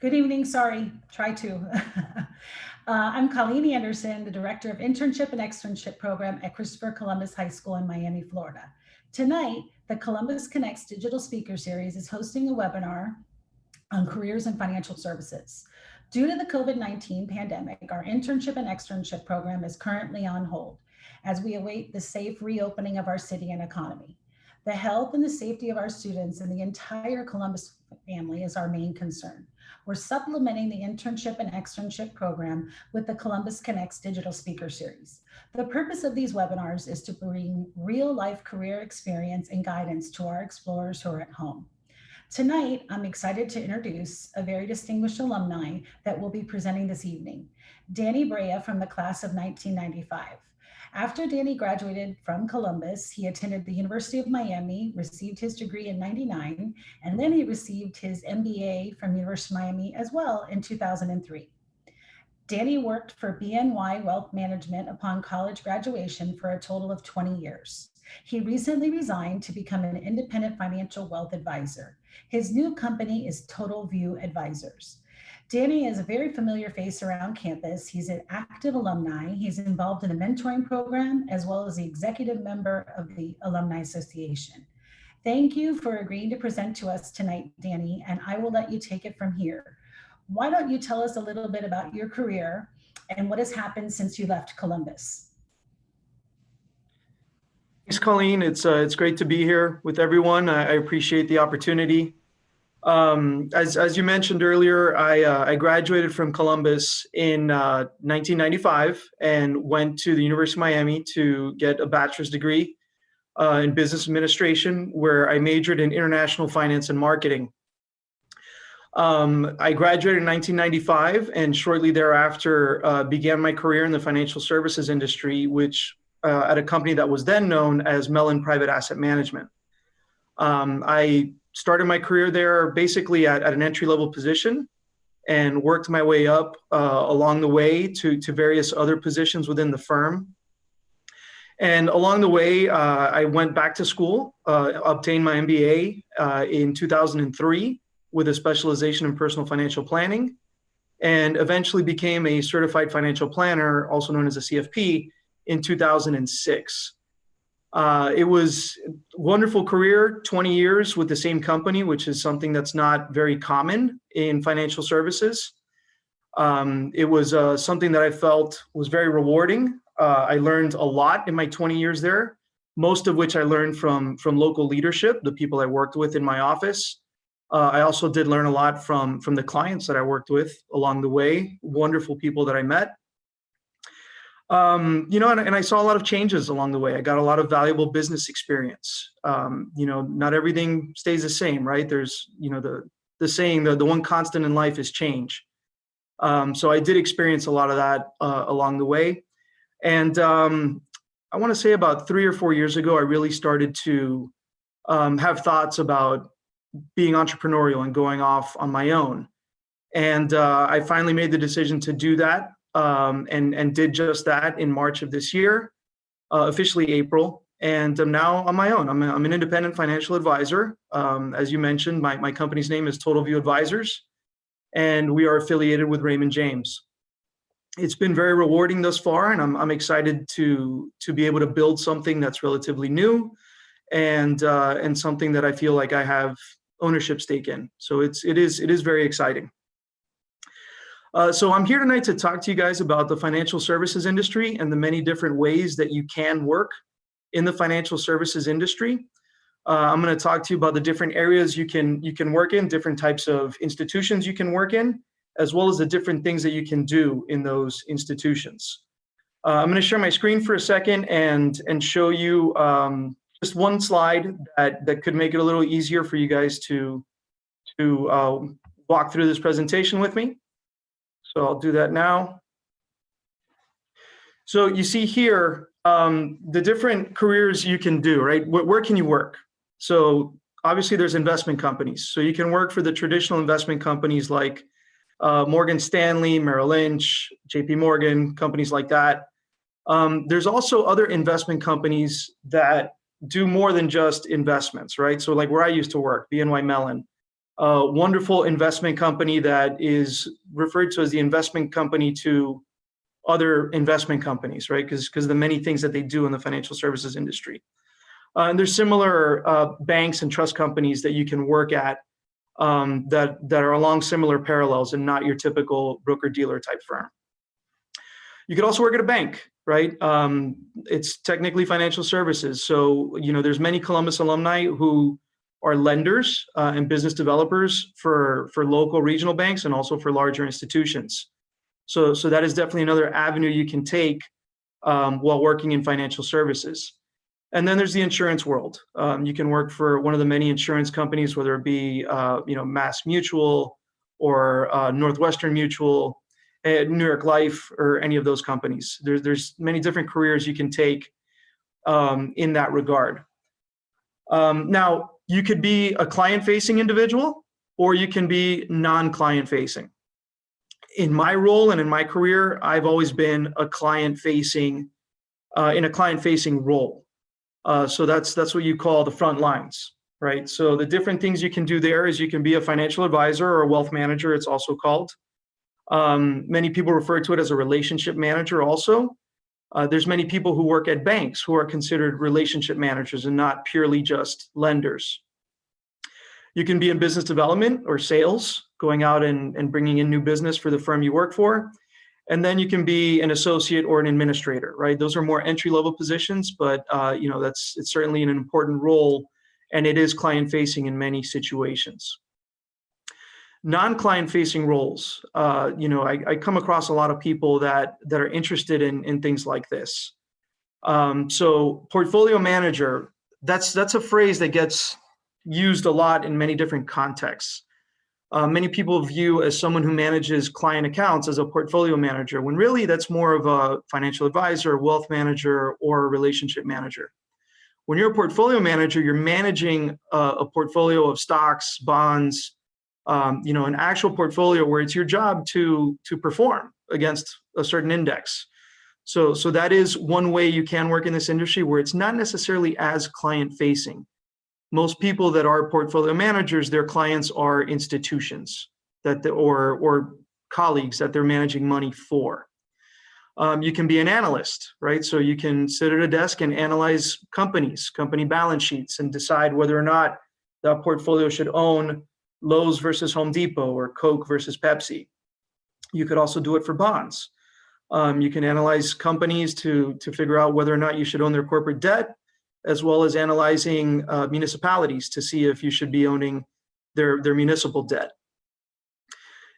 Good evening. Sorry, try to. I'm Colleen Anderson, the Director of Internship and Externship Program at Christopher Columbus High School in Miami, Florida. Tonight, the Columbus Connects Digital Speaker Series is hosting a webinar on careers in financial services. Due to the COVID-19 pandemic, our internship and externship program is currently on hold as we await the safe reopening of our city and economy. The health and the safety of our students and the entire Columbus family is our main concern. We're supplementing the internship and externship program with the Columbus Connects Digital Speaker Series. The purpose of these webinars is to bring real-life career experience and guidance to our explorers who are at home. Tonight, I'm excited to introduce a very distinguished alumni that will be presenting this evening, Danny Brea from the class of 1995. After Danny graduated from Columbus, he attended the University of Miami, received his degree in '99, and then he received his MBA from University of Miami as well in 2003. Danny worked for BNY Wealth Management upon college graduation for a total of 20 years. He recently resigned to become an independent financial wealth advisor. His new company is Total View Advisors. Danny is a very familiar face around campus. He's an active alumni. He's involved in the mentoring program as well as the executive member of the Alumni Association. Thank you for agreeing to present to us tonight, Danny, and I will let you take it from here. Why don't you tell us a little bit about your career and what has happened since you left Columbus? Thanks, Colleen. It's great to be here with everyone. I appreciate the opportunity. As you mentioned earlier, I graduated from Columbus in 1995 and went to the University of Miami to get a bachelor's degree in business administration, where I majored in international finance and marketing. I graduated in 1995 and shortly thereafter began my career in the financial services industry, which at a company that was then known as Mellon Private Asset Management. I started my career there basically at an entry-level position and worked my way up along the way to various other positions within the firm. And along the way, I went back to school, obtained my MBA in 2003 with a specialization in personal financial planning, and eventually became a certified financial planner, also known as a CFP, in 2006. It was a wonderful career, 20 years with the same company, which is something that's not very common in financial services. It was something that I felt was very rewarding. I learned a lot in my 20 years there, most of which I learned from local leadership, the people I worked with in my office. I also did learn a lot from the clients that I worked with along the way, wonderful people that I met. And I saw a lot of changes along the way. I got a lot of valuable business experience. Not everything stays the same, right? There's, the saying, the one constant in life is change. So I did experience a lot of that along the way. And I want to say about 3 or 4 years ago, I really started to have thoughts about being entrepreneurial and going off on my own. And I finally made the decision to do that. And did just that in March of this year, officially April, and I'm now on my own. I'm an independent financial advisor. As you mentioned, my company's name is Total View Advisors, and we are affiliated with Raymond James. It's been very rewarding thus far, and I'm excited to be able to build something that's relatively new, and something that I feel like I have ownership stake in. So it is very exciting. So I'm here tonight to talk to you guys about the financial services industry and the many different ways that you can work in the financial services industry. I'm going to talk to you about the different areas you can work in, different types of institutions you can work in, as well as the different things that you can do in those institutions. I'm going to share my screen for a second and show you just one slide that could make it a little easier for you guys to walk through this presentation with me. So I'll do that now. So you see here the different careers you can do, right? Where can you work? So obviously there's investment companies. So you can work for the traditional investment companies like Morgan Stanley, Merrill Lynch, JP Morgan, companies like that. There's also other investment companies that do more than just investments, right? So like where I used to work, BNY Mellon. a wonderful investment company that is referred to as the investment company to other investment companies, right? Because of the many things that they do in the financial services industry. And there's similar banks and trust companies that you can work at that are along similar parallels and not your typical broker-dealer type firm. You could also work at a bank, right? It's technically financial services. So, there's many Columbus alumni who are lenders and business developers for local regional banks and also for larger institutions. So that is definitely another avenue you can take while working in financial services. And then there's the insurance world. You can work for one of the many insurance companies, whether it be Mass Mutual or Northwestern Mutual, New York Life, or any of those companies. There's many different careers you can take in that regard. Now, you could be a client-facing individual, or you can be non-client-facing. In my role and in my career, I've always been a client-facing role. So that's what you call the front lines, right? So the different things you can do there is you can be a financial advisor or a wealth manager, it's also called. Many people refer to it as a relationship manager also. There's many people who work at banks who are considered relationship managers and not purely just lenders. You can be in business development or sales, going out and bringing in new business for the firm you work for. And then you can be an associate or an administrator, right? Those are more entry-level positions, but it's certainly an important role, and it is client-facing in many situations. Non-client-facing roles, I come across a lot of people that are interested in things like this. So portfolio manager, that's a phrase that gets used a lot in many different contexts. Many people view as someone who manages client accounts as a portfolio manager, when really that's more of a financial advisor, wealth manager, or a relationship manager. When you're a portfolio manager, you're managing a portfolio of stocks, bonds, an actual portfolio where it's your job to perform against a certain index. So that is one way you can work in this industry where it's not necessarily as client-facing. Most people that are portfolio managers, their clients are institutions or colleagues that they're managing money for. You can be an analyst, right? So you can sit at a desk and analyze company balance sheets, and decide whether or not the portfolio should own Lowe's versus Home Depot or Coke versus Pepsi. You could also do it for bonds. You can analyze companies to figure out whether or not you should own their corporate debt, as well as analyzing municipalities to see if you should be owning their municipal debt.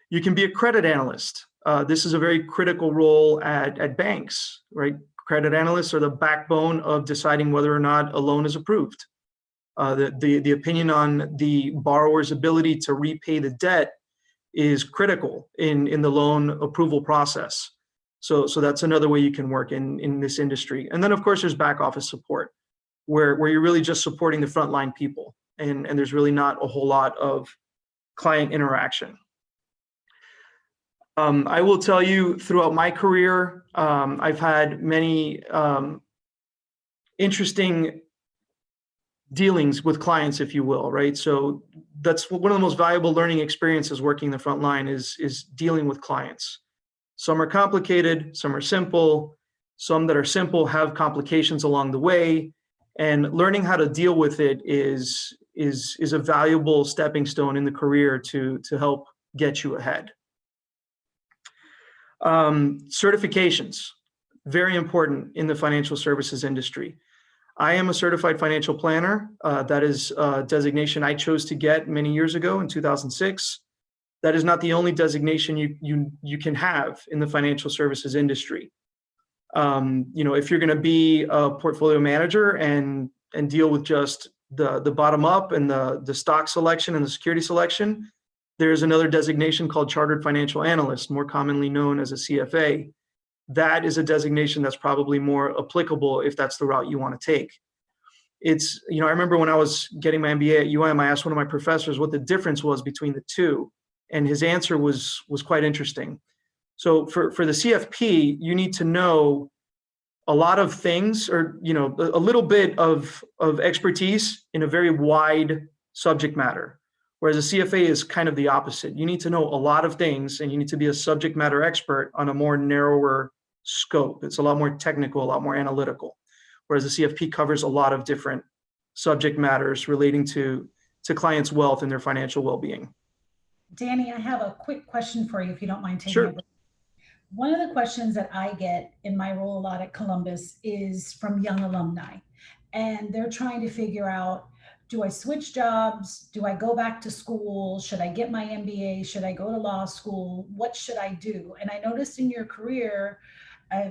You can be a credit analyst. This is a very critical role at banks, right? Credit analysts are the backbone of deciding whether or not a loan is approved. The opinion on the borrower's ability to repay the debt is critical in the loan approval process. So that's another way you can work in this industry. And then, of course, there's back office support, where you're really just supporting the frontline people, and there's really not a whole lot of client interaction. I will tell you, throughout my career, I've had many interesting dealings with clients, if you will, right? So that's one of the most valuable learning experiences working the front line is dealing with clients. Some are complicated, some are simple, some that are simple have complications along the way, and learning how to deal with it is a valuable stepping stone in the career to help get you ahead. Certifications, very important in the financial services industry. I am a certified financial planner. That is a designation I chose to get many years ago in 2006. That is not the only designation you can have in the financial services industry. If you're going to be a portfolio manager and deal with just the bottom up and the stock selection and the security selection, there's another designation called Chartered Financial Analyst, more commonly known as a CFA. That is a designation that's probably more applicable if that's the route you want to take. It's, I remember when I was getting my MBA at UM, I asked one of my professors what the difference was between the two, and his answer was quite interesting. So for the CFP, you need to know a lot of things, or a little bit of expertise in a very wide subject matter. Whereas a CFA is kind of the opposite. You need to know a lot of things and you need to be a subject matter expert on a more narrower scope. It's a lot more technical, a lot more analytical. Whereas a CFP covers a lot of different subject matters relating to clients' wealth and their financial well-being. Danny, I have a quick question for you, if you don't mind taking Sure. a break. One of the questions that I get in my role a lot at Columbus is from young alumni, and they're trying to figure out, do I switch jobs? Do I go back to school? Should I get my MBA? Should I go to law school? What should I do? And I noticed in your career,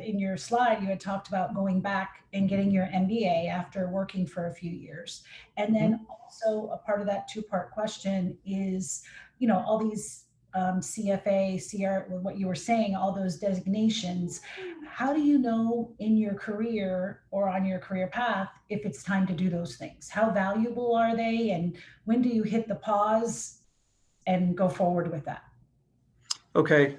in your slide, you had talked about going back and getting your MBA after working for a few years. And then also a part of that two-part question is, all these CFA, CR, what you were saying, all those designations, how do you know in your career or on your career path if it's time to do those things? How valuable are they? And when do you hit the pause and go forward with that? Okay.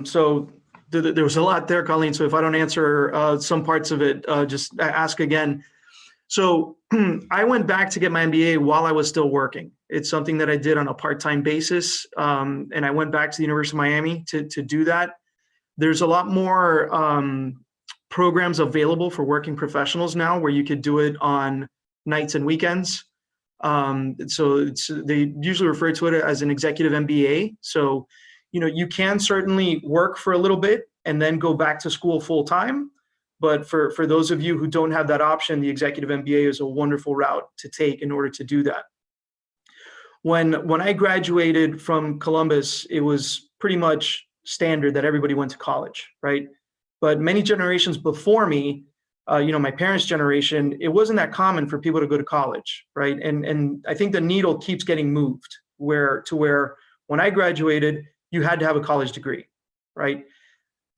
So there was a lot there, Colleen. So if I don't answer some parts of it, just ask again. So I went back to get my MBA while I was still working. It's something that I did on a part-time basis. And I went back to the University of Miami to do that. There's a lot more programs available for working professionals now where you could do it on nights and weekends. So they usually refer to it as an executive MBA. So, you can certainly work for a little bit and then go back to school full time. But for those of you who don't have that option, the executive MBA is a wonderful route to take in order to do that. When I graduated from Columbus, it was pretty much standard that everybody went to college, right? But many generations before me, my parents' generation, it wasn't that common for people to go to college, right? And I think the needle keeps getting moved where when I graduated, you had to have a college degree, right?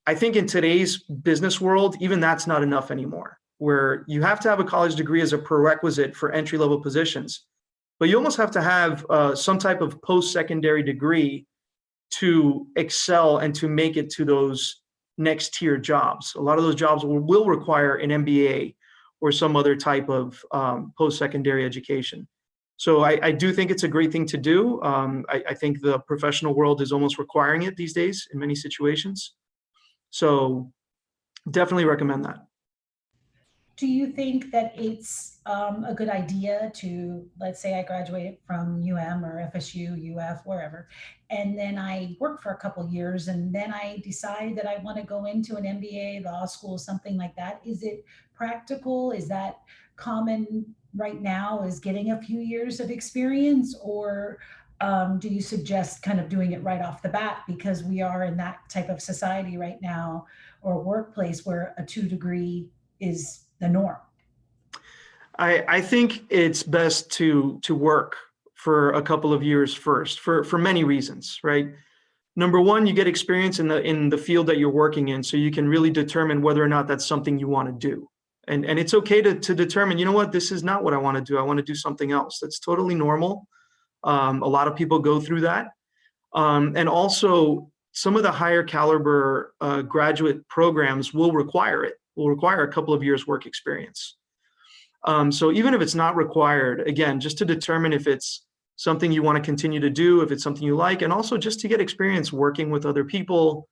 I think in today's business world, even that's not enough anymore, where you have to have a college degree as a prerequisite for entry-level positions, but you almost have to have some type of post-secondary degree to excel and to make it to those next tier jobs. A lot of those jobs will require an MBA or some other type of post-secondary education. So I do think it's a great thing to do. I think the professional world is almost requiring it these days in many situations. So definitely recommend that. Do you think that it's a good idea to, let's say I graduated from or FSU, UF, wherever, and then I work for a couple of years and then I decide that I want to go into an MBA, law school, something like that. Is it practical? Is that common right now, is getting a few years of experience? Or do you suggest kind of doing it right off the bat, because we are in that type of society right now, or workplace, where a 2 degree is the norm? I think it's best to work for a couple of years first for many reasons, right? Number one, you get experience in the field that you're working in, so you can really determine whether or not that's something you want to do. And it's okay to determine, you know what, this is not what I want to do. I want to do something else. That's totally normal. A lot of people go through that. And also, some of the higher caliber graduate programs will require a couple of years work experience. So even if it's not required, again, just to determine if it's something you want to continue to do, if it's something you like, and also just to get experience working with other people,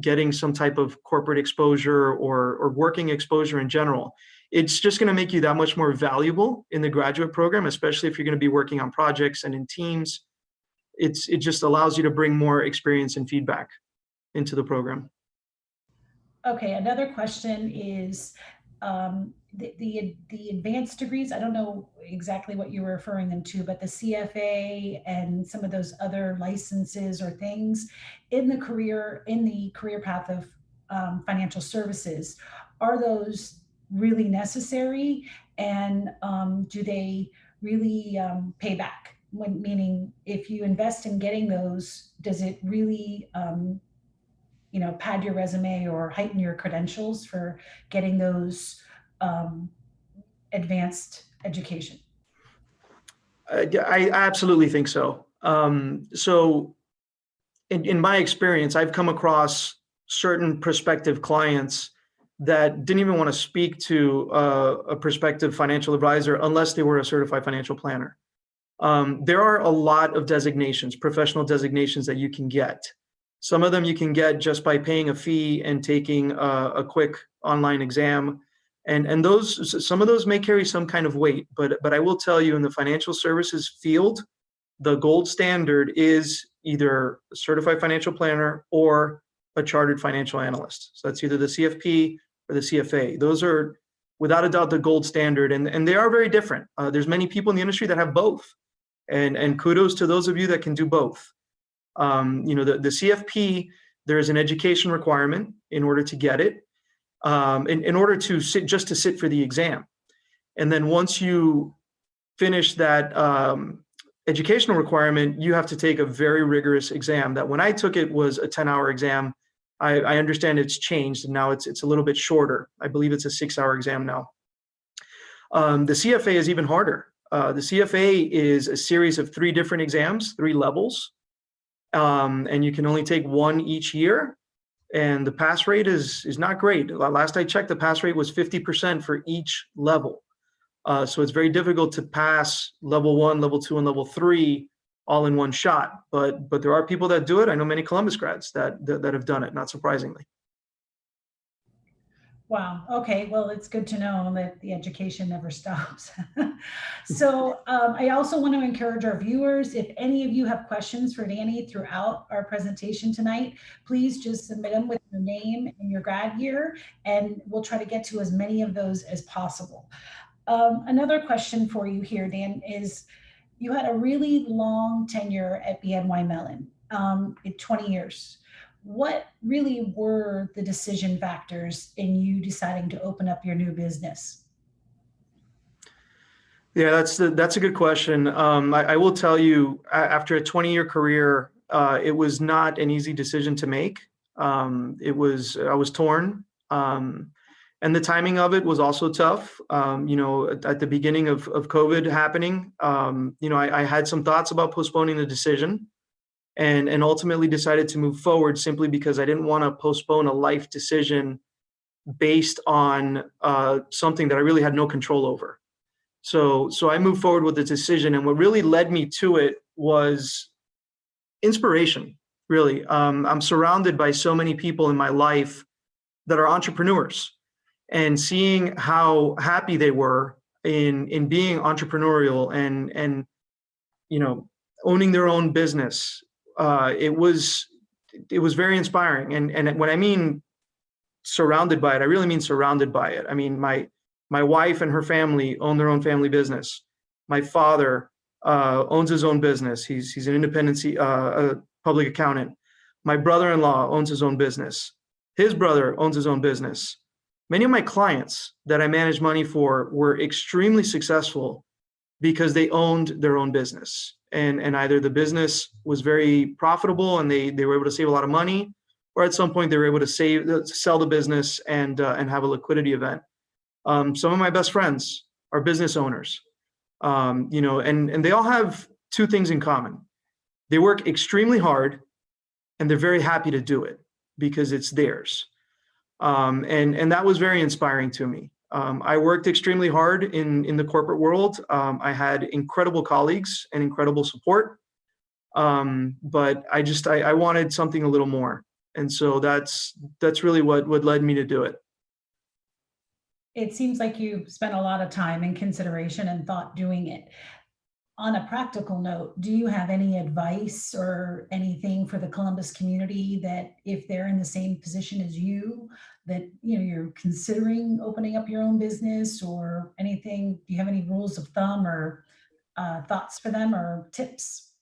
getting some type of corporate exposure or working exposure in general. It's just going to make you that much more valuable in the graduate program, especially if you're going to be working on projects and in teams. It just allows you to bring more experience and feedback into the program. Okay, another question is the advanced degrees. I don't know exactly what you were referring them to, but the CFA and some of those other licenses or things in the career path of financial services, are those really necessary? And do they really pay back? Meaning, if you invest in getting those, does it really pad your resume or heighten your credentials for getting those advanced education? I absolutely think so. So in my experience, I've come across certain prospective clients that didn't even want to speak to a prospective financial advisor unless they were a certified financial planner. There are a lot of designations, professional designations that you can get. Some of them you can get just by paying a fee and taking a quick online exam. And some of those may carry some kind of weight, but I will tell you, in the financial services field, the gold standard is either a certified financial planner or a chartered financial analyst. So that's either the CFP or the CFA. Those are without a doubt the gold standard, and they are very different. There's many people in the industry that have both, and kudos to those of you that can do both. The CFP, there is an education requirement in order to get it, in order to sit for the exam. And then once you finish that educational requirement, you have to take a very rigorous exam that when I took it was a 10-hour exam. I understand it's changed and now it's a little bit shorter. I believe it's a 6-hour exam now. The CFA is even harder. The CFA is a series of 3 different exams, 3 levels, and you can only take 1 each year. And the pass rate is not great. Last I checked, the pass rate was 50% for each level. So it's very difficult to pass level 1, level 2, and level 3 all in one shot. But there are people that do it. I know many Columbus grads that have done it, not surprisingly. Wow. Okay. Well, it's good to know that the education never stops. So I also want to encourage our viewers, if any of you have questions for Danny throughout our presentation tonight, please just submit them with your name and your grad year, and we'll try to get to as many of those as possible. Another question for you here, Dan, is you had a really long tenure at BNY Mellon, 20 years. What really were the decision factors in you deciding to open up your new business? Yeah, that's a good question. I will tell you, after a 20-year career, it was not an easy decision to make. I was torn. And the timing of it was also tough. At the beginning of COVID happening, I had some thoughts about postponing the decision, and ultimately decided to move forward simply because I didn't want to postpone a life decision based on something that I really had no control over. So I moved forward with the decision, and what really led me to it was inspiration, really. I'm surrounded by so many people in my life that are entrepreneurs, and seeing how happy they were in being entrepreneurial and owning their own business. It was very inspiring. And when I mean surrounded by it, I really mean surrounded by it. I mean, my wife and her family own their own family business. My father owns his own business. He's an independent public accountant. My brother-in-law owns his own business. His brother owns his own business. Many of my clients that I manage money for were extremely successful because they owned their own business. And either the business was very profitable and they were able to save a lot of money, or at some point they were able to sell the business and have a liquidity event. Some of my best friends are business owners, and they all have 2 things in common. They work extremely hard and they're very happy to do it because it's theirs. And that was very inspiring to me. I worked extremely hard in the corporate world. I had incredible colleagues and incredible support, but I wanted something a little more, and so that's really what led me to do it. It seems like you spent a lot of time and consideration and thought doing it. On a practical note, do you have any advice or anything for the Columbus community that if they're in the same position as you, that you're considering opening up your own business or anything? Do you have any rules of thumb or thoughts for them or tips?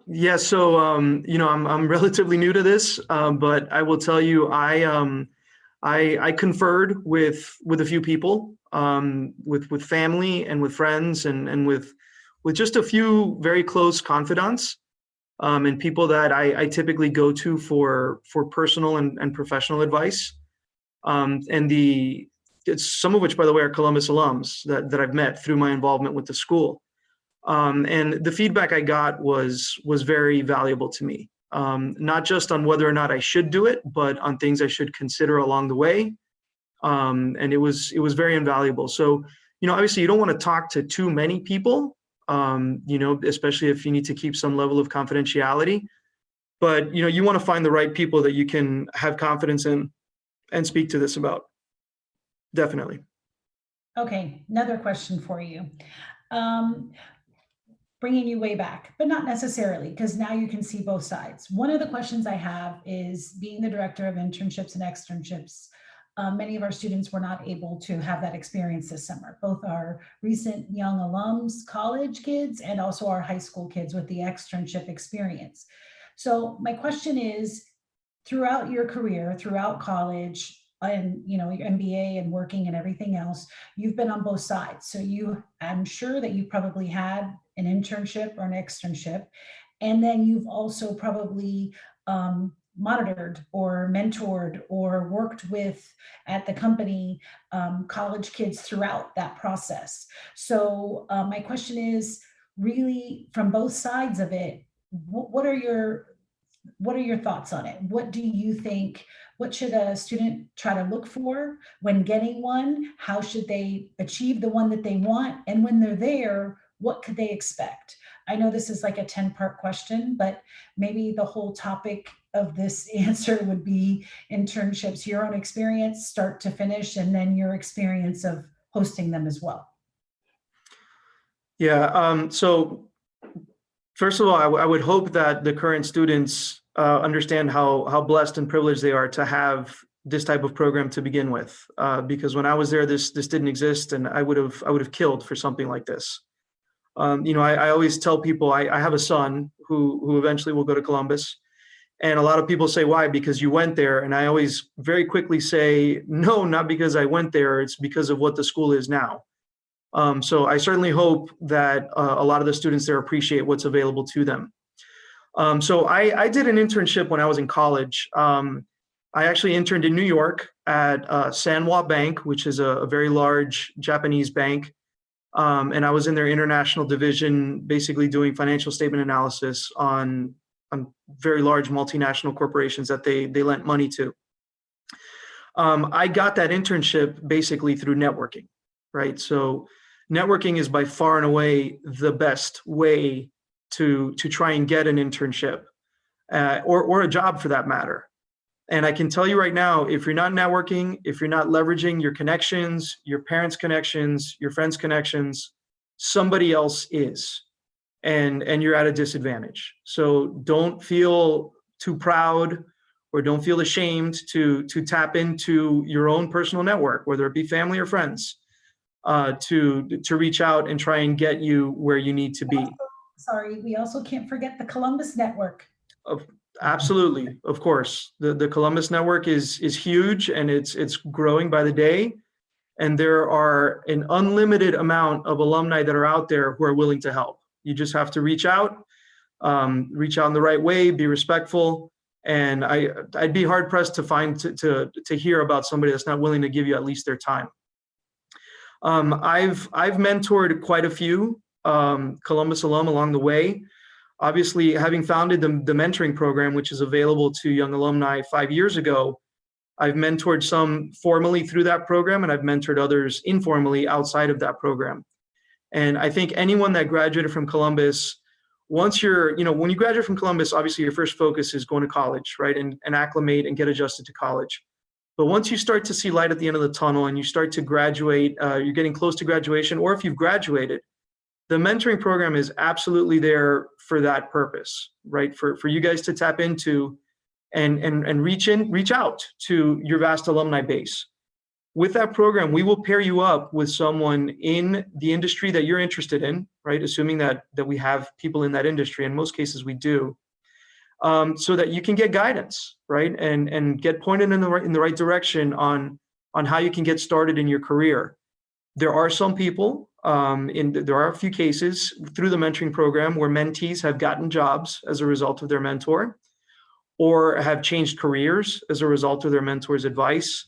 Yeah, so I'm relatively new to this, but I will tell you, I conferred with a few people, with family and with friends and with just a few very close confidants, and people that I typically go to for personal and professional advice. Some of which, by the way, are Columbus alums that I've met through my involvement with the school. And the feedback I got was very valuable to me, not just on whether or not I should do it, but on things I should consider along the way. And it was very invaluable. So, obviously you don't want to talk to too many people, especially if you need to keep some level of confidentiality. But, you want to find the right people that you can have confidence in and speak to this about. Definitely. Okay, another question for you. Bringing you way back, but not necessarily, because now you can see both sides. One of the questions I have is, being the director of internships and externships, many of our students were not able to have that experience this summer, both our recent young alums, college kids, and also our high school kids with the externship experience. So my question is, throughout your career, throughout college, and your MBA and working and everything else, you've been on both sides. So I'm sure that you probably had an internship or an externship, and then you've also probably monitored or mentored or worked with at the company college kids throughout that process. So my question is, really, from both sides of it, what are your thoughts on it? What do you think? What should a student try to look for when getting one? How should they achieve the one that they want? And when they're there, what could they expect? I know this is like a 10-part question, but maybe the whole topic of this answer would be internships, your own experience, start to finish, and then your experience of hosting them as well. Yeah. So first of all, I would hope that the current students understand how blessed and privileged they are to have this type of program to begin with. Because when I was there, this didn't exist, and I would have killed for something like this. I always tell people I have a son who eventually will go to Columbus, and a lot of people say, why? Because you went there, and I always very quickly say, no, not because I went there. It's because of what the school is now. So I certainly hope that a lot of the students there appreciate what's available to them. So I did an internship when I was in college. I actually interned in New York at Sanwa Bank, which is a very large Japanese bank. And I was in their international division, basically doing financial statement analysis on very large multinational corporations that they lent money to. I got that internship basically through networking, right? So networking is by far and away the best way to try and get an internship or a job for that matter. And I can tell you right now, if you're not networking, if you're not leveraging your connections, your parents' connections, your friends' connections, somebody else is, and you're at a disadvantage. So don't feel too proud or don't feel ashamed to tap into your own personal network, whether it be family or friends, to reach out and try and get you where you need to be. Sorry, we also can't forget the Columbus Network. Absolutely, of course. The Columbus Network is huge, and it's growing by the day. And there are an unlimited amount of alumni that are out there who are willing to help. You just have to reach out in the right way, be respectful. And I'd be hard pressed to find to hear about somebody that's not willing to give you at least their time. I've mentored quite a few Columbus alum along the way. Obviously, having founded the mentoring program, which is available to young alumni 5 years ago, I've mentored some formally through that program, and I've mentored others informally outside of that program. And I think anyone that graduated from Columbus, when you graduate from Columbus, obviously your first focus is going to college, right? And acclimate and get adjusted to college. But once you start to see light at the end of the tunnel and you start to graduate, you're getting close to graduation, or if you've graduated, the mentoring program is absolutely there for that purpose, right? For you guys to tap into and reach out to your vast alumni base. With that program, we will pair you up with someone in the industry that you're interested in, right? Assuming that we have people in that industry. In most cases, we do. So that you can get guidance, right? And get pointed in the right direction on how you can get started in your career. There are some people, there are a few cases through the mentoring program where mentees have gotten jobs as a result of their mentor, or have changed careers as a result of their mentor's advice.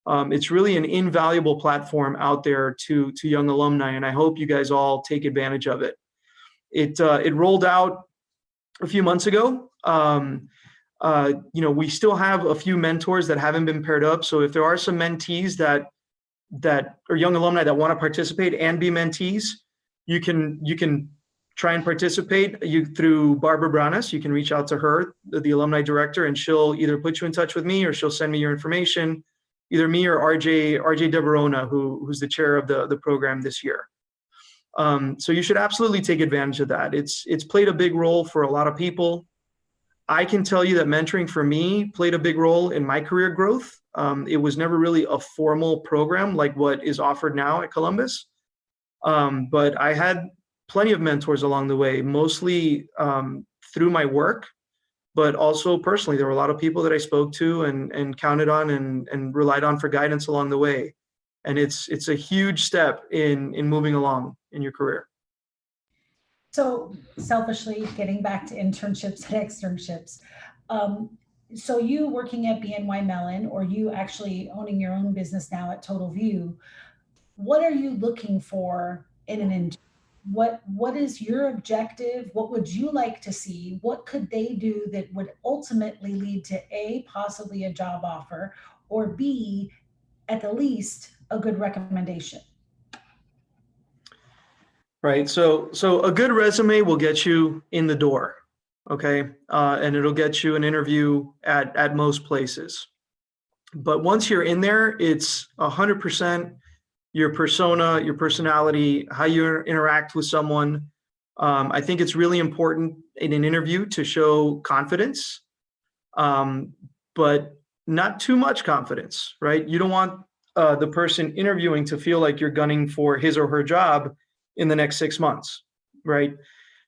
It's really an invaluable platform out there to young alumni, and I hope you guys all take advantage of it. It rolled out a few months ago. We still have a few mentors that haven't been paired up. So if there are some mentees that are young alumni that want to participate and be mentees, you can try and participate, through Barbara Branas. You can reach out to her, the alumni director, and she'll either put you in touch with me or she'll send me your information, either me or RJ De Verona, who's the chair of the program this year. So you should absolutely take advantage of that. It's played a big role for a lot of people. I can tell you that mentoring for me played a big role in my career growth. It was never really a formal program like what is offered now at Columbus. But I had plenty of mentors along the way, mostly through my work, but also personally. There were a lot of people that I spoke to and counted on and relied on for guidance along the way. And it's a huge step in moving along in your career. So selfishly, getting back to internships and externships. So you working at BNY Mellon, or you actually owning your own business now at Total View, what are you looking for in an intern? What is your objective? What would you like to see? What could they do that would ultimately lead to A, possibly a job offer, or B, at the least, a good recommendation? Right. So a good resume will get you in the door. Okay. And it'll get you an interview at most places. But once you're in there, it's 100% your persona, your personality, how you interact with someone. I think it's really important in an interview to show confidence, but not too much confidence, right? You don't want the person interviewing to feel like you're gunning for his or her job in the next 6 months, right?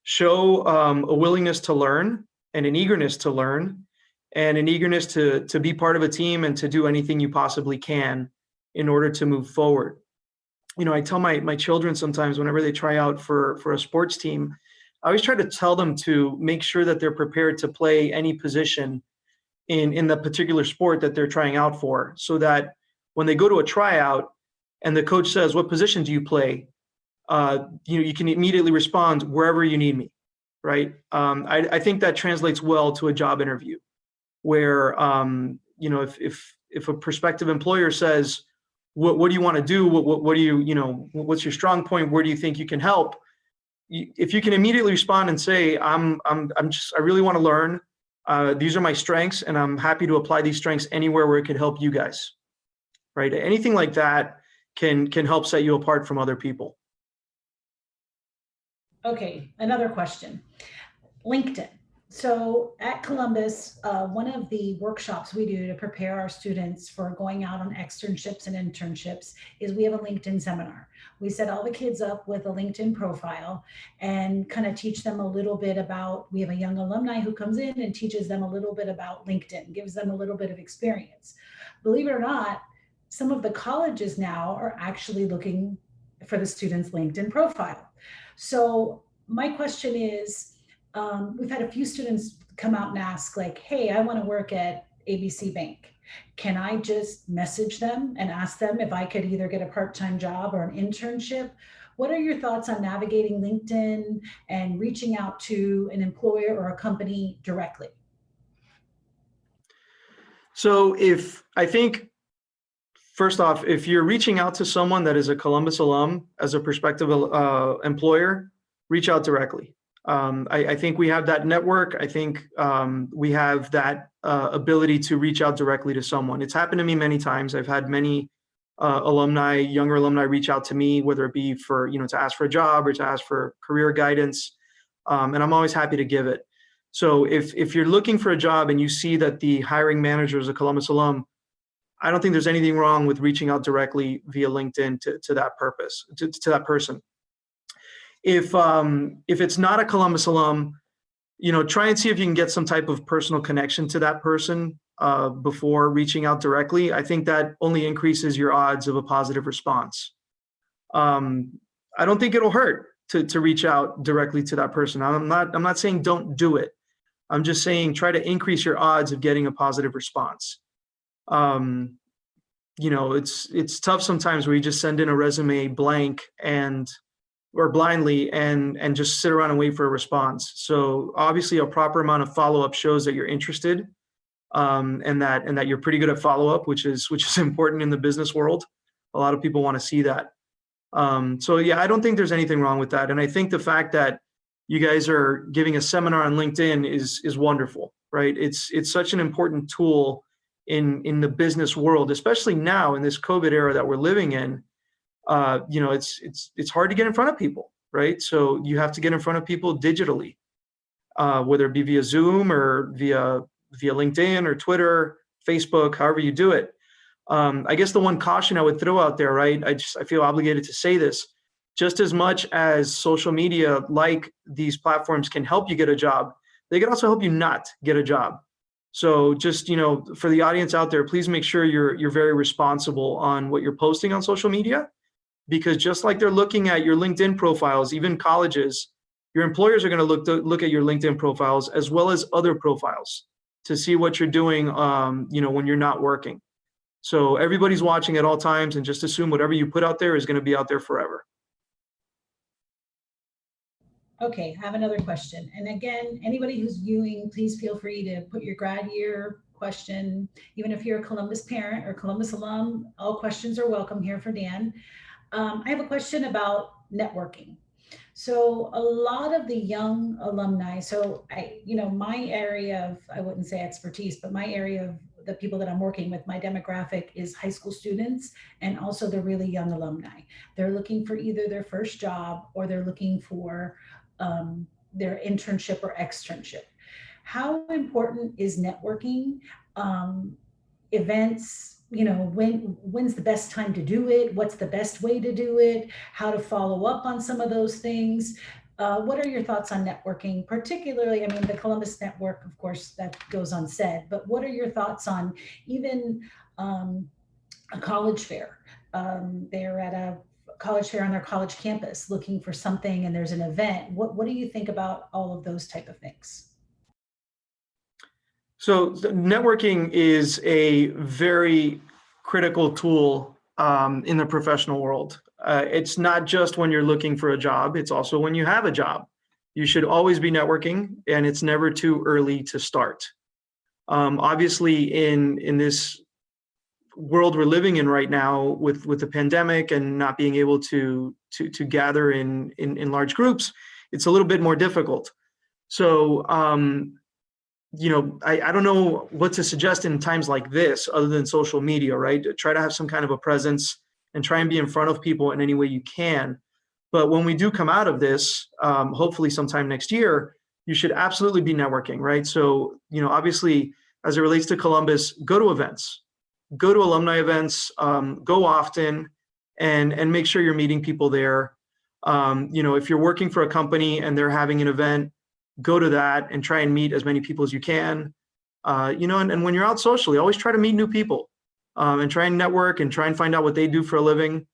Show a willingness to learn and an eagerness to learn and an eagerness to be part of a team and to do anything you possibly can in order to move forward. You know, I tell my children sometimes whenever they try out for a sports team, I always try to tell them to make sure that they're prepared to play any position in the particular sport that they're trying out for, so that when they go to a tryout and the coach says, "What position do you play?" You can immediately respond, "Wherever you need me," right? I think that translates well to a job interview, where if a prospective employer says, what do you want to do? What do you what's your strong point? Where do you think you can help? If you can immediately respond and say, I really want to learn. These are my strengths, and I'm happy to apply these strengths anywhere where it could help you guys, right? Anything like that can help set you apart from other people. Okay, another question. LinkedIn. So at Columbus, one of the workshops we do to prepare our students for going out on externships and internships is we have a LinkedIn seminar. We set all the kids up with a LinkedIn profile and kind of teach them a little bit about, we have a young alumni who comes in and teaches them a little bit about LinkedIn, gives them a little bit of experience. Believe it or not, some of the colleges now are actually looking for the student's LinkedIn profile. So my question is, we've had a few students come out and ask, like, "Hey, I want to work at ABC Bank. Can I just message them and ask them if I could either get a part-time job or an internship?" What are your thoughts on navigating LinkedIn and reaching out to an employer or a company directly? So I think, first off, if you're reaching out to someone that is a Columbus alum as a prospective employer, reach out directly. I think we have that network. I think we have that ability to reach out directly to someone. It's happened to me many times. I've had many younger alumni reach out to me, whether it be for, to ask for a job or to ask for career guidance. And I'm always happy to give it. So if you're looking for a job and you see that the hiring manager is a Columbus alum, I don't think there's anything wrong with reaching out directly via LinkedIn to that purpose, to that person. If it's not a Columbus alum, try and see if you can get some type of personal connection to that person before reaching out directly. I think that only increases your odds of a positive response. I don't think it'll hurt to reach out directly to that person. I'm not saying don't do it. I'm just saying try to increase your odds of getting a positive response. It's tough sometimes where you just send in a resume blank or blindly and just sit around and wait for a response. So obviously a proper amount of follow-up shows that you're interested, and that you're pretty good at follow-up, which is important in the business world. A lot of people want to see that. So yeah, I don't think there's anything wrong with that. And I think the fact that you guys are giving a seminar on LinkedIn is wonderful, right? It's such an important tool in the business world, especially now in this COVID era that we're living in. It's hard to get in front of people, right? So you have to get in front of people digitally, whether it be via Zoom or via LinkedIn or Twitter, Facebook, however you do it. I guess the one caution I would throw out there, right? I feel obligated to say this. Just as much as social media, like these platforms, can help you get a job, they can also help you not get a job. So just, for the audience out there, please make sure you're very responsible on what you're posting on social media, because just like they're looking at your LinkedIn profiles, even colleges, your employers are going to look at your LinkedIn profiles as well as other profiles to see what you're doing, when you're not working. So everybody's watching at all times, and just assume whatever you put out there is going to be out there forever. Okay, I have another question. And again, anybody who's viewing, please feel free to put your grad year question. Even if you're a Columbus parent or Columbus alum, all questions are welcome here for Dan. I have a question about networking. So a lot of the young alumni, so my area of, I wouldn't say expertise, but my area of the people that I'm working with, my demographic is high school students and also the really young alumni. They're looking for either their first job or they're looking for their internship or externship. How important is networking? Events, when's the best time to do it? What's the best way to do it? How to follow up on some of those things? What are your thoughts on networking? Particularly, the Columbus network, of course, that goes unsaid, but what are your thoughts on even a college fair? They're at a college fair on their college campus looking for something and there's an event. What do you think about all of those type of things? So networking is a very critical tool in the professional world. It's not just when you're looking for a job, it's also when you have a job. You should always be networking, and it's never too early to start. Obviously, in this world we're living in right now with the pandemic and not being able to gather in large groups, it's a little bit more difficult. So I don't know what to suggest in times like this other than social media, right? Try to have some kind of a presence and try and be in front of people in any way you can. But when we do come out of this, hopefully sometime next year, you should absolutely be networking, right? So, obviously, as it relates to Columbus, go to events, go to alumni events, go often, and make sure you're meeting people there. If you're working for a company and they're having an event, go to that and try and meet as many people as you can. And when you're out socially, always try to meet new people and try and network and try and find out what they do for a living.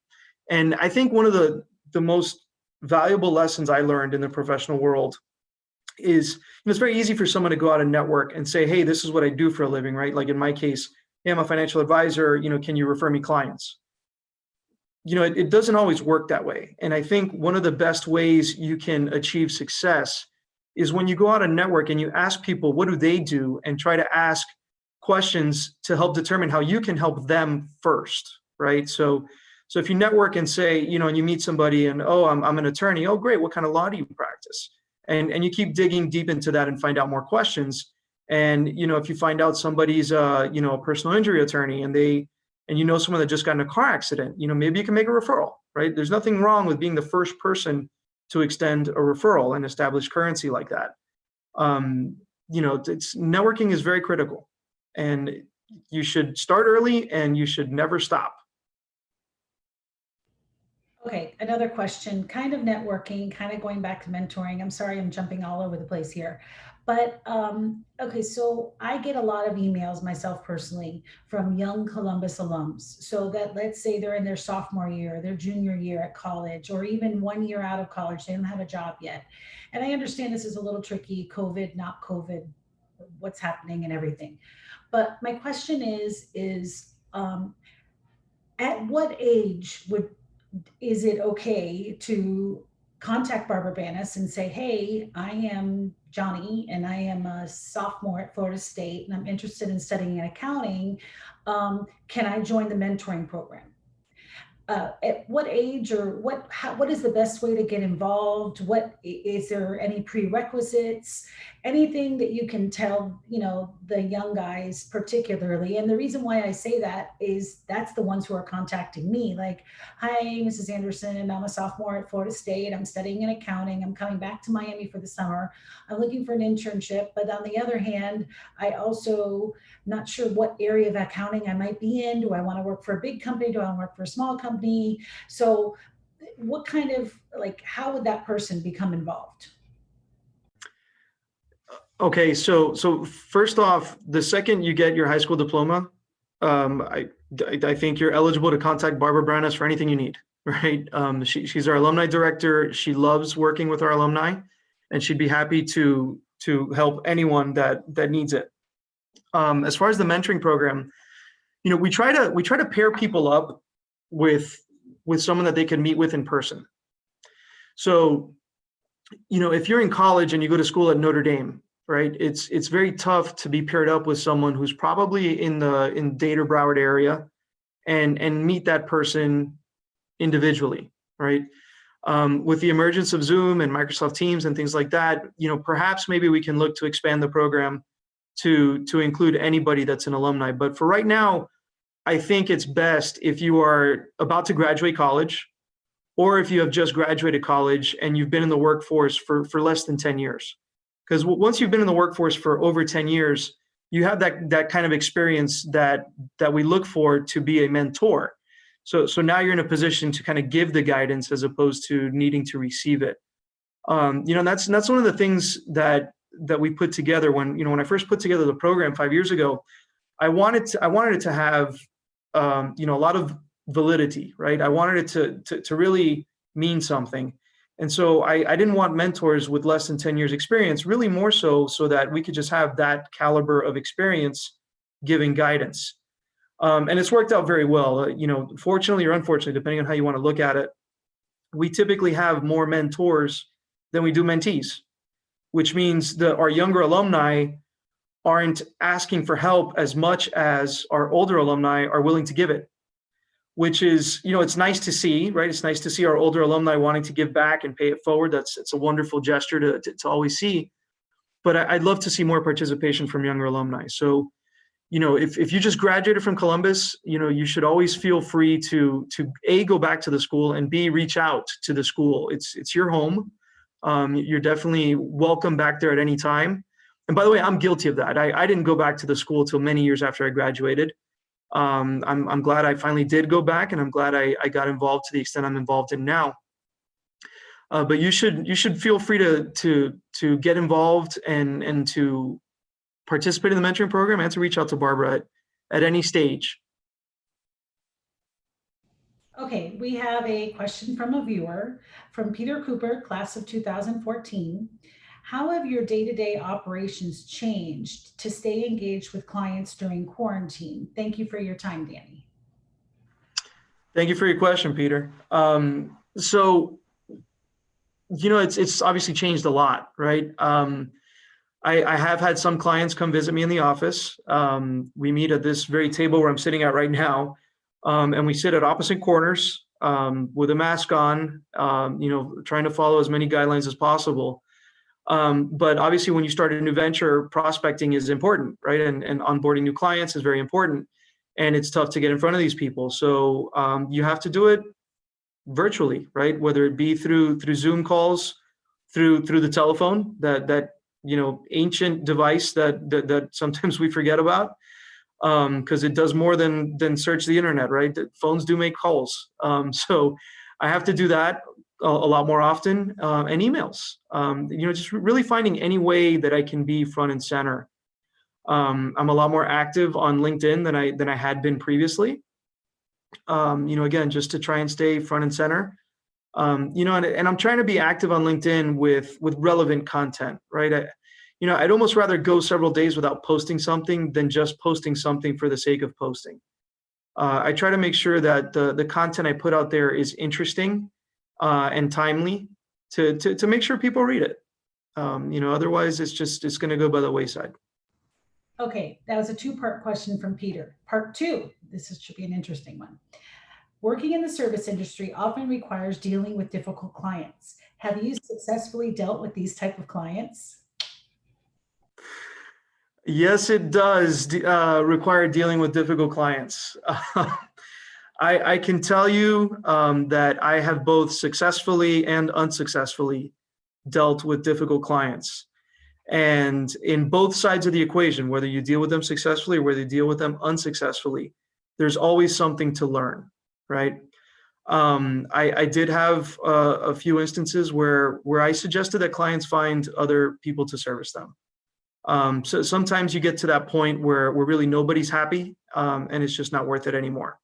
And I think one of the most valuable lessons I learned in the professional world is, it's very easy for someone to go out and network and say, hey, this is what I do for a living, right? Like in my case, hey, I'm a financial advisor, can you refer me clients? It doesn't always work that way. And I think one of the best ways you can achieve success is when you go out and network and you ask people, what do they do? And try to ask questions to help determine how you can help them first, right? So if you network and say, and you meet somebody and, oh, I'm an attorney. Oh, great. What kind of law do you practice? And you keep digging deep into that and find out more questions. And, if you find out somebody's, a personal injury attorney and someone that just got in a car accident, maybe you can make a referral, right? There's nothing wrong with being the first person to extend a referral and establish currency like that. Networking is very critical, and you should start early and you should never stop. Okay, another question, kind of networking, kind of going back to mentoring. I'm sorry, I'm jumping all over the place here. But okay, so I get a lot of emails myself personally from young Columbus alums. So that, let's say they're in their sophomore year, their junior year at college, or even 1 year out of college, they don't have a job yet. And I understand this is a little tricky, COVID, not COVID, what's happening and everything. But my question is at what age is it okay to contact Barbara Banas and say, hey, I am Johnny and I am a sophomore at Florida State and I'm interested in studying accounting. Can I join the mentoring program? at what age or what is the best way to get involved? Is there any prerequisites? Anything that you can tell, the young guys particularly. And the reason why I say that is that's the ones who are contacting me. Like, hi, Mrs. Anderson, I'm a sophomore at Florida State. I'm studying in accounting. I'm coming back to Miami for the summer. I'm looking for an internship. But on the other hand, I also not sure what area of accounting I might be in. Do I want to work for a big company? Do I want to work for a small company? So what kind of, how would that person become involved? Okay, so first off, the second you get your high school diploma, I think you're eligible to contact Barbara Brannis for anything you need, right? She's our alumni director. She loves working with our alumni, and she'd be happy to help anyone that needs it. As far as the mentoring program, we try to pair people up with someone that they can meet with in person. So, if you're in college and you go to school at Notre Dame, right, it's very tough to be paired up with someone who's probably in Dade or Broward area and meet that person individually, right? With the emergence of Zoom and Microsoft Teams and things like that, perhaps maybe we can look to expand the program to include anybody that's an alumni. But for right now, I think it's best if you are about to graduate college, or if you have just graduated college and you've been in the workforce for less than 10 years. Because once you've been in the workforce for over 10 years, you have that kind of experience that we look for to be a mentor. So now you're in a position to kind of give the guidance as opposed to needing to receive it. That's one of the things that we put together when I first put together the program 5 years ago. I wanted it to have a lot of validity, right? I wanted it to really mean something. And so I didn't want mentors with less than 10 years experience, really more so that we could just have that caliber of experience giving guidance. And it's worked out very well. Fortunately or unfortunately, depending on how you want to look at it, we typically have more mentors than we do mentees, which means that our younger alumni aren't asking for help as much as our older alumni are willing to give it, which is, it's nice to see, right? It's nice to see our older alumni wanting to give back and pay it forward. It's a wonderful gesture to always see. But I'd love to see more participation from younger alumni. So, if you just graduated from Columbus, you should always feel free to A, go back to the school, and B, reach out to the school. It's your home. You're definitely welcome back there at any time. And by the way, I'm guilty of that. I didn't go back to the school till many years after I graduated. I'm glad I finally did go back, and I'm glad I got involved to the extent I'm involved in now. But you should feel free to get involved and to participate in the mentoring program and to reach out to Barbara at any stage. Okay, we have a question from a viewer, from Peter Cooper, class of 2014. How have your day-to-day operations changed to stay engaged with clients during quarantine? Thank you for your time, Danny. Thank you for your question, Peter. So, it's obviously changed a lot, right? I have had some clients come visit me in the office. We meet at this very table where I'm sitting at right now, and we sit at opposite corners with a mask on, trying to follow as many guidelines as possible. But obviously, when you start a new venture, prospecting is important, right? And onboarding new clients is very important. And it's tough to get in front of these people. So you have to do it virtually, right? Whether it be through Zoom calls, through the telephone, that ancient device that sometimes we forget about, because it does more than search the internet, right? Phones do make calls. So I have to do that a lot more often, and emails. Just really finding any way that I can be front and center. I'm a lot more active on LinkedIn than I had been previously. Again, just to try and stay front and center. And I'm trying to be active on LinkedIn with relevant content, right? I'd almost rather go several days without posting something than just posting something for the sake of posting. I try to make sure that the content I put out there is interesting and timely to make sure people read it. Otherwise it's going to go by the wayside. Okay, that was a two-part question from Peter. Part two, should be an interesting one. Working in the service industry often requires dealing with difficult clients. Have you successfully dealt with these type of clients? Yes, it does require dealing with difficult clients. I can tell you that I have both successfully and unsuccessfully dealt with difficult clients. And in both sides of the equation, whether you deal with them successfully or whether you deal with them unsuccessfully, there's always something to learn, right? I did have a few instances where I suggested that clients find other people to service them. So sometimes you get to that point where really nobody's happy, and it's just not worth it anymore.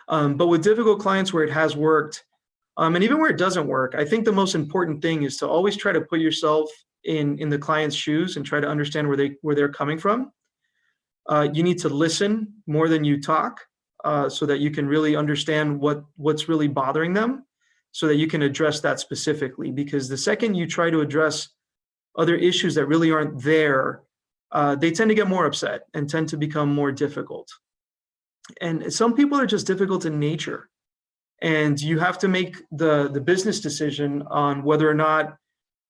But with difficult clients where it has worked, and even where it doesn't work, I think the most important thing is to always try to put yourself in the client's shoes and try to understand where they're coming from. You need to listen more than you talk, so that you can really understand what's really bothering them, so that you can address that specifically. Because the second you try to address other issues that really aren't there, they tend to get more upset and tend to become more difficult. And some people are just difficult in nature. And you have to make the business decision on whether or not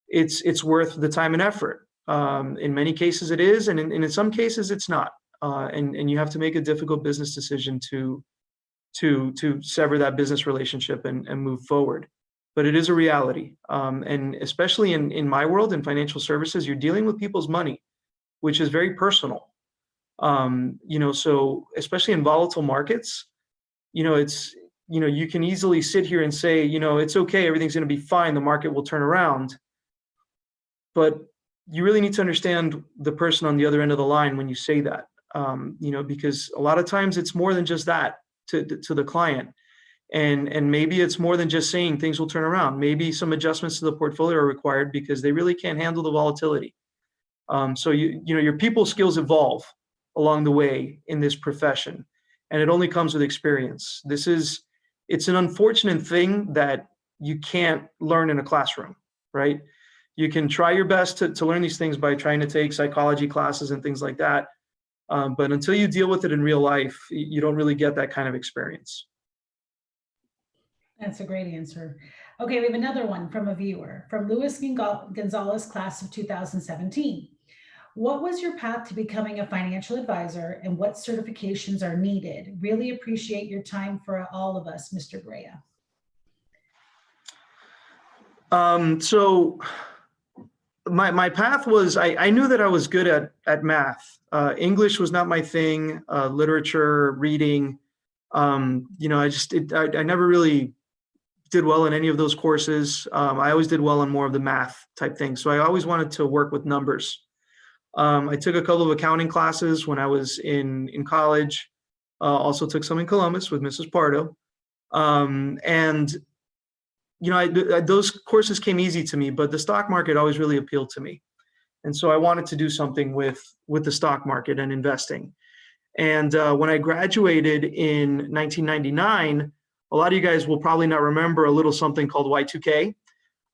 it's worth the time and effort. In many cases it is, and in some cases it's not. And you have to make a difficult business decision to sever that business relationship and move forward. But it is a reality. And especially in my world, in financial services, you're dealing with people's money, which is very personal. So especially in volatile markets, you can easily sit here and say, it's okay, everything's going to be fine, the market will turn around. But you really need to understand the person on the other end of the line when you say that, because a lot of times it's more than just that to the client. And maybe it's more than just saying things will turn around. Maybe some adjustments to the portfolio are required because they really can't handle the volatility. So your people skills evolve along the way in this profession, and it only comes with experience. It's an unfortunate thing that you can't learn in a classroom, right? You can try your best to learn these things by trying to take psychology classes and things like that. But until you deal with it in real life, you don't really get that kind of experience. That's a great answer. Okay, we have another one from a viewer, from Luis Gonzalez, class of 2017. What was your path to becoming a financial advisor, and what certifications are needed? Really appreciate your time for all of us, Mr. Brea. So my path was, I knew that I was good at math. English was not my thing. Literature, reading, I never really did well in any of those courses. I always did well on more of the math type things. So I always wanted to work with numbers. I took a couple of accounting classes when I was in college. Also took some in Columbus with Mrs. Pardo. Those courses came easy to me, but the stock market always really appealed to me. And so I wanted to do something with the stock market and investing. And when I graduated in 1999, a lot of you guys will probably not remember a little something called Y2K.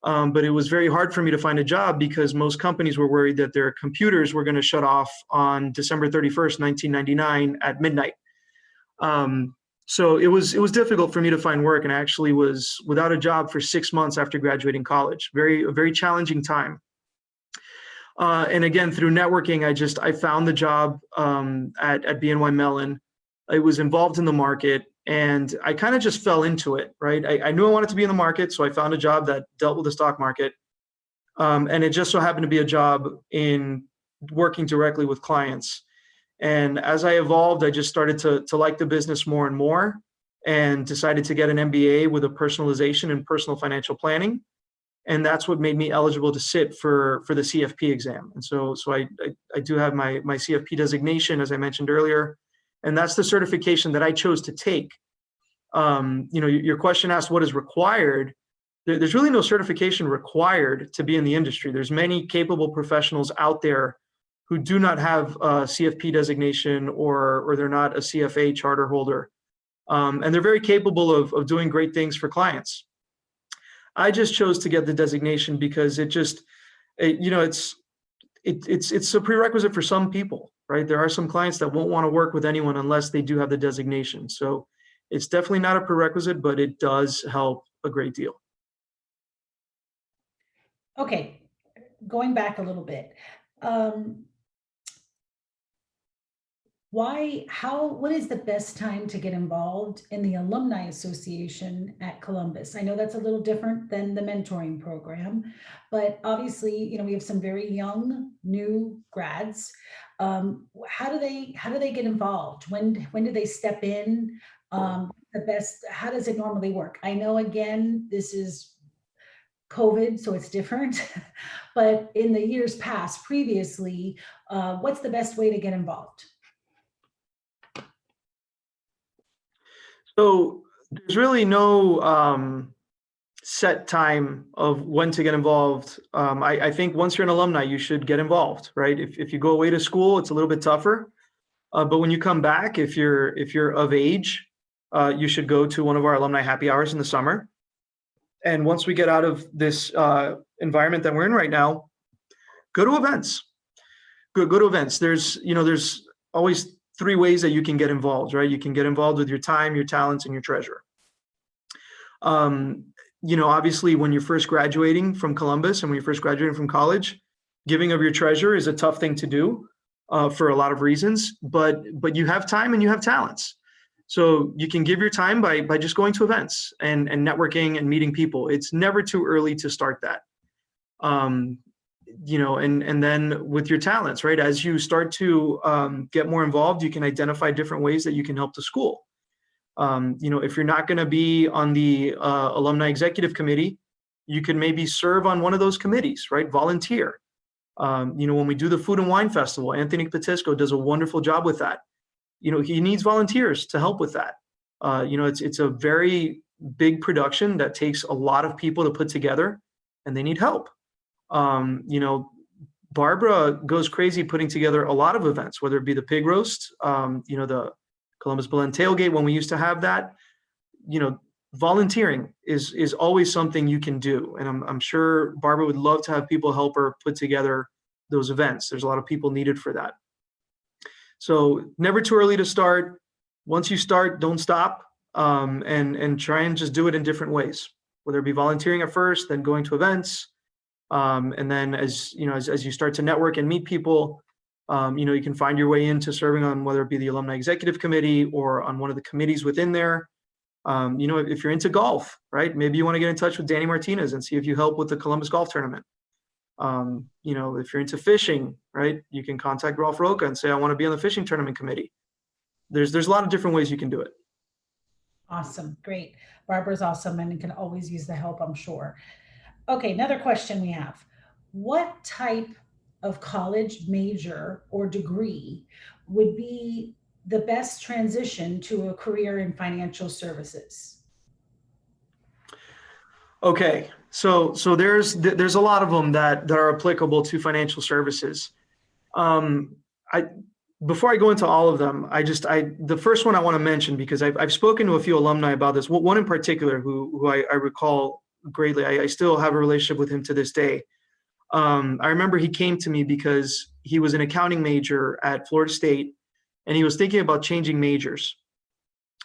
But it was very hard for me to find a job because most companies were worried that their computers were going to shut off on December 31st, 1999 at midnight. So it was difficult for me to find work, and I actually was without a job for 6 months after graduating college. A very challenging time. And again, through networking, I found the job at BNY Mellon. I was involved in the market, and I kind of just fell into it, right? I knew I wanted to be in the market, so I found a job that dealt with the stock market. And it just so happened to be a job in working directly with clients. And as I evolved, I just started to like the business more and more, and decided to get an MBA with a personalization and personal financial planning. And that's what made me eligible to sit for the CFP exam. And so I do have my CFP designation, as I mentioned earlier. And that's the certification that I chose to take. Your question asked what is required. There's really no certification required to be in the industry. There's many capable professionals out there who do not have a CFP designation, or they're not a CFA charter holder. And they're very capable of doing great things for clients. I just chose to get the designation because it's a prerequisite for some people, right? There are some clients that won't want to work with anyone unless they do have the designation. So It's definitely not a prerequisite, but it does help a great deal. Okay, going back a little bit. Um, what is the best time to get involved in the Alumni Association at Columbus? I know that's a little different than the mentoring program, but obviously, we have some very young, new grads. How do they get involved? When do they step in? How does it normally work? I know, again, this is COVID, so it's different, but in the years past, previously, what's the best way to get involved? So there's really no set time of when to get involved. I think once you're an alumni, you should get involved, right? If you go away to school, it's a little bit tougher. But when you come back, if you're of age, you should go to one of our alumni happy hours in the summer. And once we get out of this environment that we're in right now, go to events. Go to events. There's always three ways that you can get involved, right? You can get involved with your time, your talents, and your treasure. Obviously, when you're first graduating from Columbus and when you're first graduating from college, giving of your treasure is a tough thing to do for a lot of reasons, but you have time and you have talents. So you can give your time by just going to events and networking and meeting people. It's never too early to start that. And then with your talents, right? As you start to get more involved, you can identify different ways that you can help the school. If you're not going to be on the alumni executive committee, you can maybe serve on one of those committees, right? Volunteer. When we do the Food and Wine Festival, Anthony Patisco does a wonderful job with that. He needs volunteers to help with that. It's a very big production that takes a lot of people to put together, and they need help. Barbara goes crazy putting together a lot of events, whether it be the pig roast, the Columbus Blend tailgate when we used to have that. Volunteering is always something you can do, and I'm sure Barbara would love to have people help her put together those events. There's a lot of people needed for that. So never too early to start. Once you start, don't stop, and try and just do it in different ways, whether it be volunteering at first, then going to events. And then as you start to network and meet people, you can find your way into serving on whether it be the alumni executive committee or on one of the committees within there. If you're into golf, right? Maybe you want to get in touch with Danny Martinez and see if you help with the Columbus golf tournament. If you're into fishing, right? You can contact Ralph Roca and say, I want to be on the fishing tournament committee. There's a lot of different ways you can do it. Awesome. Great. Barbara's awesome and can always use the help, I'm sure. Okay, another question we have. What type of college major or degree would be the best transition to a career in financial services? Okay, so there's a lot of them that are applicable to financial services. Before I go into all of them, the first one I want to mention, because I've spoken to a few alumni about this. One in particular who I recall greatly. I still have a relationship with him to this day. I remember he came to me because he was an accounting major at Florida State, and he was thinking about changing majors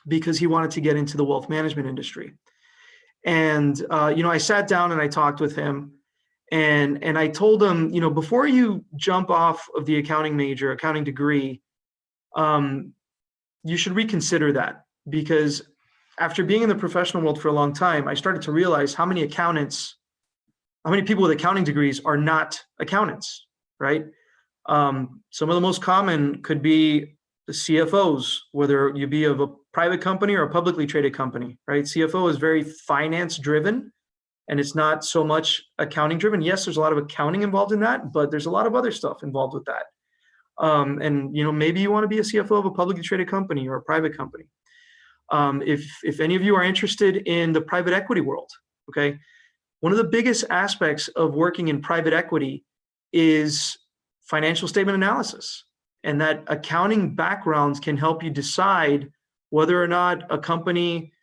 because he wanted to get into the wealth management industry. And I sat down and I talked with him, and I told him, before you jump off of the accounting degree, you should reconsider that, because after being in the professional world for a long time, I started to realize how many people with accounting degrees are not accountants, right? Some of the most common could be the CFOs, whether you be of a private company or a publicly traded company, right? CFO is very finance driven, and it's not so much accounting driven. Yes, there's a lot of accounting involved in that, but there's a lot of other stuff involved with that. Maybe you want to be a CFO of a publicly traded company or a private company. If any of you are interested in the private equity world, okay, one of the biggest aspects of working in private equity is financial statement analysis, and that accounting backgrounds can help you decide whether or not a company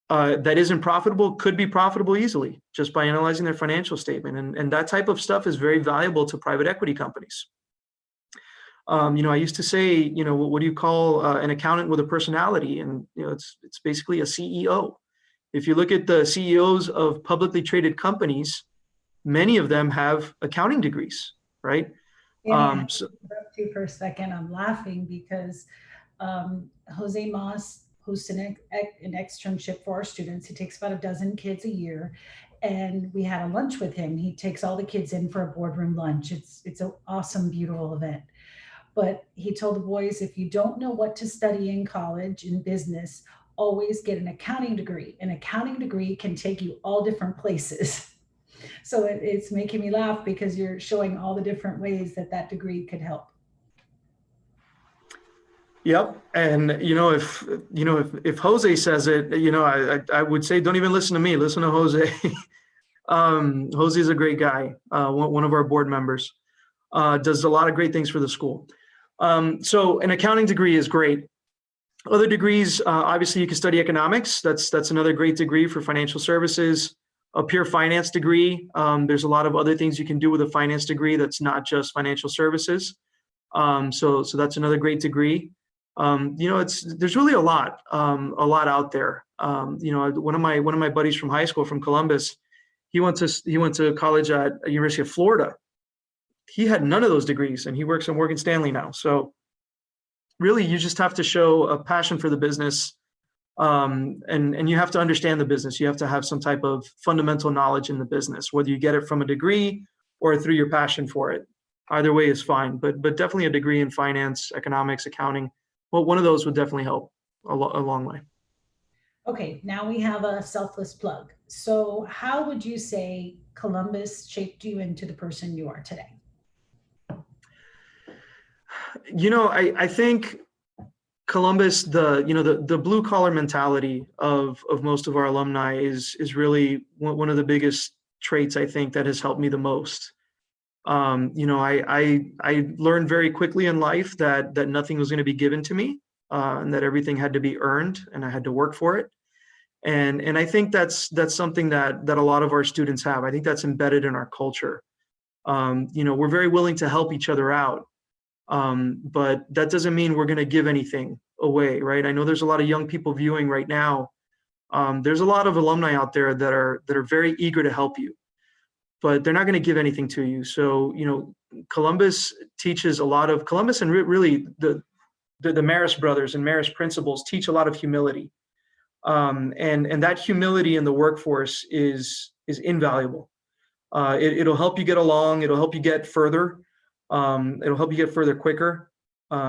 that isn't profitable could be profitable easily just by analyzing their financial statement. And that type of stuff is very valuable to private equity companies. I used to say, what do you call an accountant with a personality? And, it's basically a CEO. If you look at the CEOs of publicly traded companies, many of them have accounting degrees, right? Danny, I have to So, interrupt you for a second. I'm laughing because Jose Mas hosts an externship for our students. He takes about a dozen kids a year, and we had a lunch with him. He takes all the kids in for a boardroom lunch. It's an awesome, beautiful event. But he told the boys, if you don't know what to study in college in business, always get an accounting degree. An accounting degree can take you all different places. So it's making me laugh because you're showing all the different ways that that degree could help. yep. And, if Jose says it, I would say, don't even listen to me, listen to Jose. Jose is a great guy. One of our board members, does a lot of great things for the school. So an accounting degree is great. Other degrees, obviously you can study economics. That's another great degree for financial services. A pure finance degree. There's a lot of other things you can do with a finance degree that's not just financial services. So that's another great degree. There's really a lot out there. One of my buddies from high school from Columbus, he went to college at University of Florida. He had none of those degrees, and he works at Morgan Stanley now. So really, you just have to show a passion for the business, and you have to understand the business. You have to have some type of fundamental knowledge in the business, whether you get it from a degree or through your passion for it. Either way is fine, but definitely a degree in finance, economics, accounting. Well, one of those would definitely help a long way. Okay, now we have a selfless plug. So, how would you say Columbus shaped you into the person you are today? I think Columbus, the blue collar mentality of most of our alumni is really one of the biggest traits I think that has helped me the most. I learned very quickly in life that nothing was going to be given to me, and that everything had to be earned, and I had to work for it. And I think that's something that a lot of our students have. I think that's embedded in our culture. We're very willing to help each other out. But that doesn't mean we're going to give anything away, right? I know there's a lot of young people viewing right now. There's a lot of alumni out there that are very eager to help you, but they're not going to give anything to you. So, Columbus teaches a lot of Columbus, and really the Marist brothers and Marist principles teach a lot of humility. And that humility in the workforce is invaluable. It'll help you get along. It'll help you get further. It'll help you get further quicker.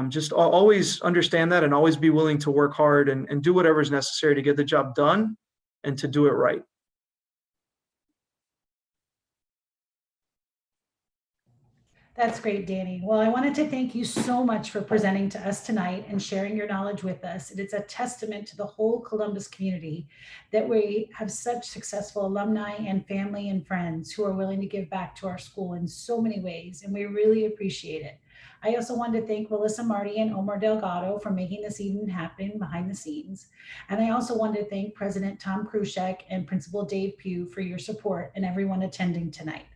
Just always understand that, and always be willing to work hard and do whatever is necessary to get the job done and to do it right. That's great, Danny. Well, I wanted to thank you so much for presenting to us tonight and sharing your knowledge with us. It is a testament to the whole Columbus community that we have such successful alumni and family and friends who are willing to give back to our school in so many ways, and we really appreciate it. I also wanted to thank Melissa Marty and Omar Delgado for making this evening happen behind the scenes. And I also wanted to thank President Tom Krushek and Principal Dave Pugh for your support and everyone attending tonight.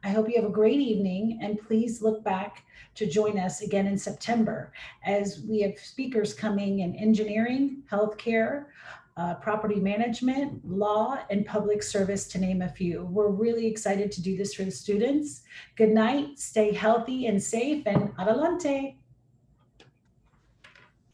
I hope you have a great evening, and please look back to join us again in September as we have speakers coming in engineering, healthcare, property management, law, and public service, to name a few. We're really excited to do this for the students. Good night, stay healthy and safe, and adelante.